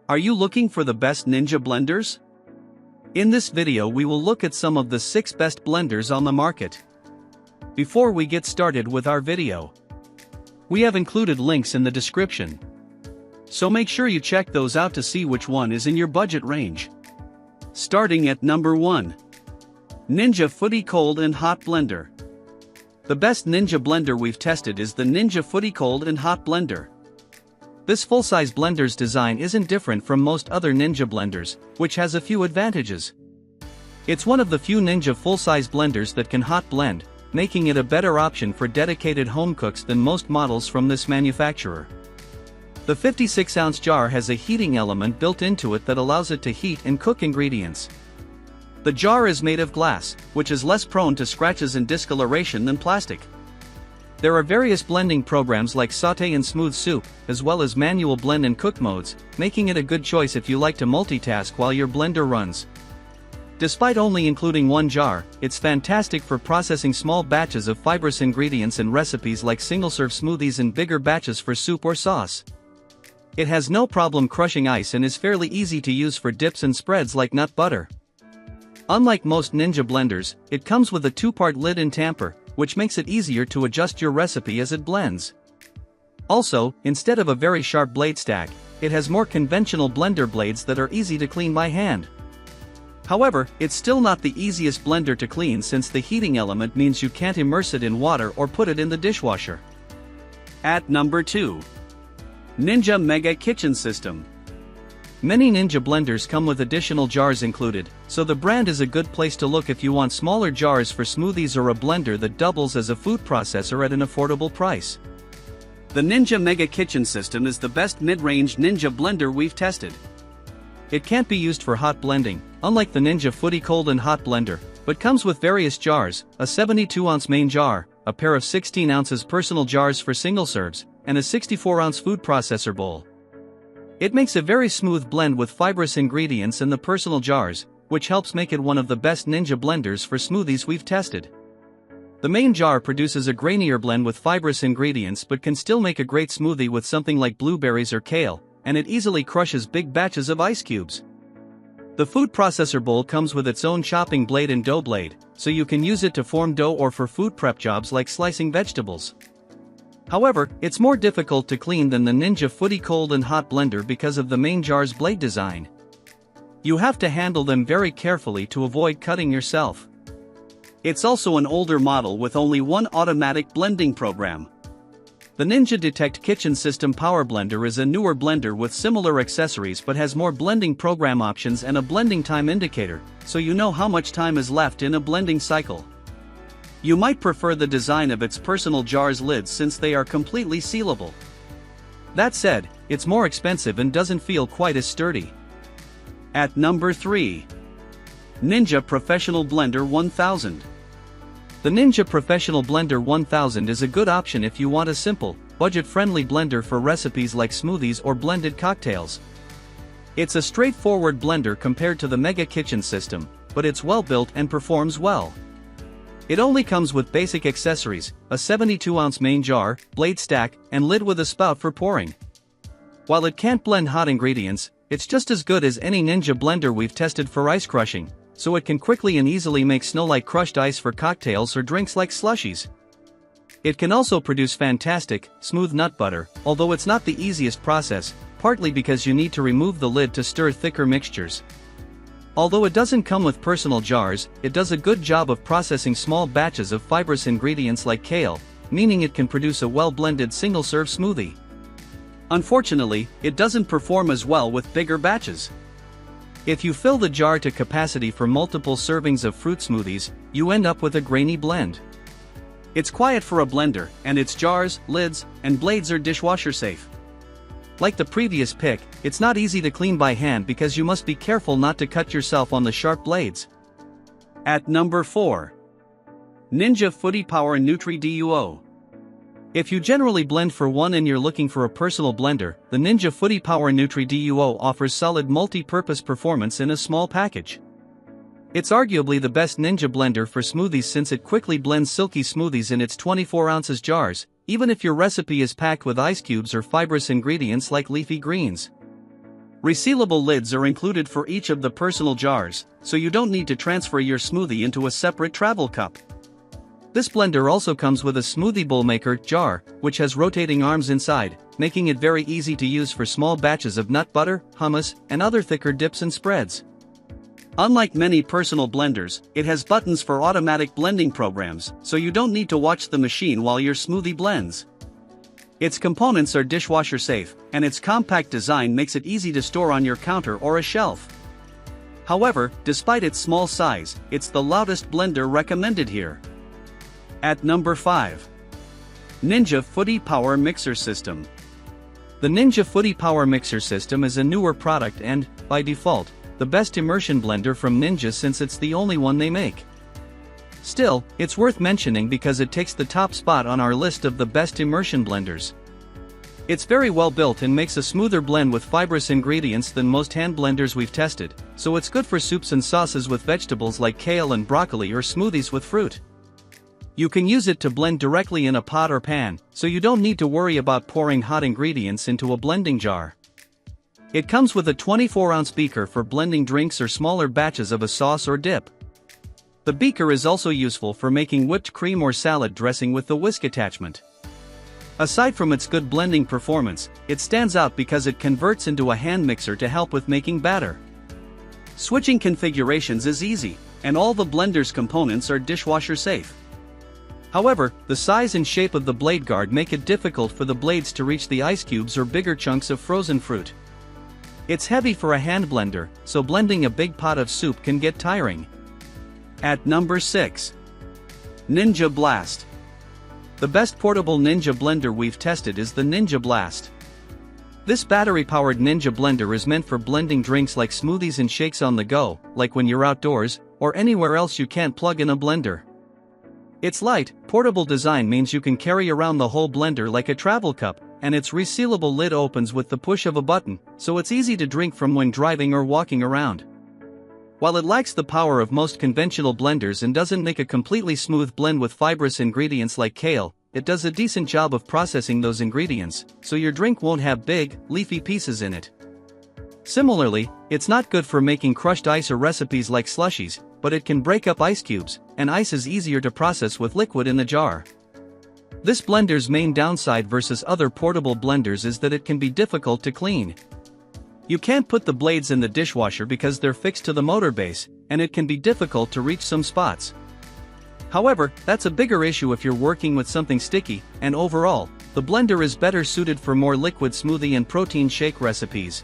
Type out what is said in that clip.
Are you looking for the best Ninja blenders? In this video we will look at some of the 6 best blenders on the market. Before we get started with our video, we have included links in the description, so make sure you check those out to see which one is in your budget range. Starting at number 1. Ninja Foodi Cold and Hot Blender. The best Ninja blender we've tested is the Ninja Foodi Cold and Hot Blender. This full-size blender's design isn't different from most other Ninja blenders, which has a few advantages. It's one of the few Ninja full-size blenders that can hot blend, making it a better option for dedicated home cooks than most models from this manufacturer. The 56-ounce jar has a heating element built into it that allows it to heat and cook ingredients. The jar is made of glass, which is less prone to scratches and discoloration than plastic. There are various blending programs like sauté and smooth soup, as well as manual blend and cook modes, making it a good choice if you like to multitask while your blender runs. Despite only including one jar, it's fantastic for processing small batches of fibrous ingredients and recipes like single-serve smoothies and bigger batches for soup or sauce. It has no problem crushing ice and is fairly easy to use for dips and spreads like nut butter. Unlike most Ninja blenders, it comes with a 2-part lid and tamper, which makes it easier to adjust your recipe as it blends. Also, instead of a very sharp blade stack, it has more conventional blender blades that are easy to clean by hand. However, it's still not the easiest blender to clean since the heating element means you can't immerse it in water or put it in the dishwasher. At number 2. Ninja Mega Kitchen System. Many Ninja blenders come with additional jars included, so the brand is a good place to look if you want smaller jars for smoothies or a blender that doubles as a food processor at an affordable price. The Ninja Mega Kitchen System is the best mid-range Ninja blender we've tested. It can't be used for hot blending, unlike the Ninja Foodi Cold and Hot Blender, but comes with various jars, a 72-ounce main jar, a pair of 16 ounces personal jars for single serves, and a 64-ounce food processor bowl. It makes a very smooth blend with fibrous ingredients in the personal jars, which helps make it one of the best Ninja blenders for smoothies we've tested. The main jar produces a grainier blend with fibrous ingredients but can still make a great smoothie with something like blueberries or kale, and it easily crushes big batches of ice cubes. The food processor bowl comes with its own chopping blade and dough blade, so you can use it to form dough or for food prep jobs like slicing vegetables. However, it's more difficult to clean than the Ninja Foodi Cold and Hot Blender because of the main jar's blade design. You have to handle them very carefully to avoid cutting yourself. It's also an older model with only one automatic blending program. The Ninja Detect Kitchen System Power Blender is a newer blender with similar accessories but has more blending program options and a blending time indicator, so you know how much time is left in a blending cycle. You might prefer the design of its personal jar's lids since they are completely sealable. That said, it's more expensive and doesn't feel quite as sturdy. At number 3. Ninja Professional Blender 1000. The Ninja Professional Blender 1000 is a good option if you want a simple, budget-friendly blender for recipes like smoothies or blended cocktails. It's a straightforward blender compared to the Mega Kitchen System, but it's well built and performs well. It only comes with basic accessories, a 72-ounce main jar, blade stack, and lid with a spout for pouring. While it can't blend hot ingredients, it's just as good as any Ninja blender we've tested for ice crushing, so it can quickly and easily make snow-like crushed ice for cocktails or drinks like slushies. It can also produce fantastic, smooth nut butter, although it's not the easiest process, partly because you need to remove the lid to stir thicker mixtures. Although it doesn't come with personal jars, it does a good job of processing small batches of fibrous ingredients like kale, meaning it can produce a well-blended single-serve smoothie. Unfortunately, it doesn't perform as well with bigger batches. If you fill the jar to capacity for multiple servings of fruit smoothies, you end up with a grainy blend. It's quiet for a blender, and its jars, lids, and blades are dishwasher safe. Like the previous pick, it's not easy to clean by hand because you must be careful not to cut yourself on the sharp blades. At number 4. Ninja Foodi Power Nutri Duo. If you generally blend for one and you're looking for a personal blender, the Ninja Foodi Power Nutri Duo offers solid multi-purpose performance in a small package. It's arguably the best Ninja blender for smoothies since it quickly blends silky smoothies in its 24 ounces jars, even if your recipe is packed with ice cubes or fibrous ingredients like leafy greens. Resealable lids are included for each of the personal jars, so you don't need to transfer your smoothie into a separate travel cup. This blender also comes with a smoothie bowl maker jar, which has rotating arms inside, making it very easy to use for small batches of nut butter, hummus, and other thicker dips and spreads. Unlike many personal blenders, it has buttons for automatic blending programs, so you don't need to watch the machine while your smoothie blends. Its components are dishwasher safe, and its compact design makes it easy to store on your counter or a shelf. However, despite its small size, it's the loudest blender recommended here. At number 5. Ninja Foodi Power Mixer System. The Ninja Foodi Power Mixer System is a newer product and, by default, the best immersion blender from Ninja since it's the only one they make. Still, it's worth mentioning because it takes the top spot on our list of the best immersion blenders. It's very well built and makes a smoother blend with fibrous ingredients than most hand blenders we've tested, so it's good for soups and sauces with vegetables like kale and broccoli or smoothies with fruit. You can use it to blend directly in a pot or pan, so you don't need to worry about pouring hot ingredients into a blending jar. It comes with a 24-ounce beaker for blending drinks or smaller batches of a sauce or dip. The beaker is also useful for making whipped cream or salad dressing with the whisk attachment. Aside from its good blending performance, it stands out because it converts into a hand mixer to help with making batter. Switching configurations is easy, and all the blender's components are dishwasher safe. However, the size and shape of the blade guard make it difficult for the blades to reach the ice cubes or bigger chunks of frozen fruit. It's heavy for a hand blender, so blending a big pot of soup can get tiring. At number 6. Ninja Blast. The best portable Ninja blender we've tested is the Ninja Blast. This battery-powered Ninja blender is meant for blending drinks like smoothies and shakes on the go, like when you're outdoors, or anywhere else you can't plug in a blender. Its light, portable design means you can carry around the whole blender like a travel cup, and its resealable lid opens with the push of a button, so it's easy to drink from when driving or walking around. While it lacks the power of most conventional blenders and doesn't make a completely smooth blend with fibrous ingredients like kale, it does a decent job of processing those ingredients, so your drink won't have big, leafy pieces in it. Similarly, it's not good for making crushed ice or recipes like slushies, but it can break up ice cubes, and ice is easier to process with liquid in the jar. This blender's main downside versus other portable blenders is that it can be difficult to clean. You can't put the blades in the dishwasher because they're fixed to the motor base, and it can be difficult to reach some spots. However, that's a bigger issue if you're working with something sticky, and overall, the blender is better suited for more liquid smoothie and protein shake recipes.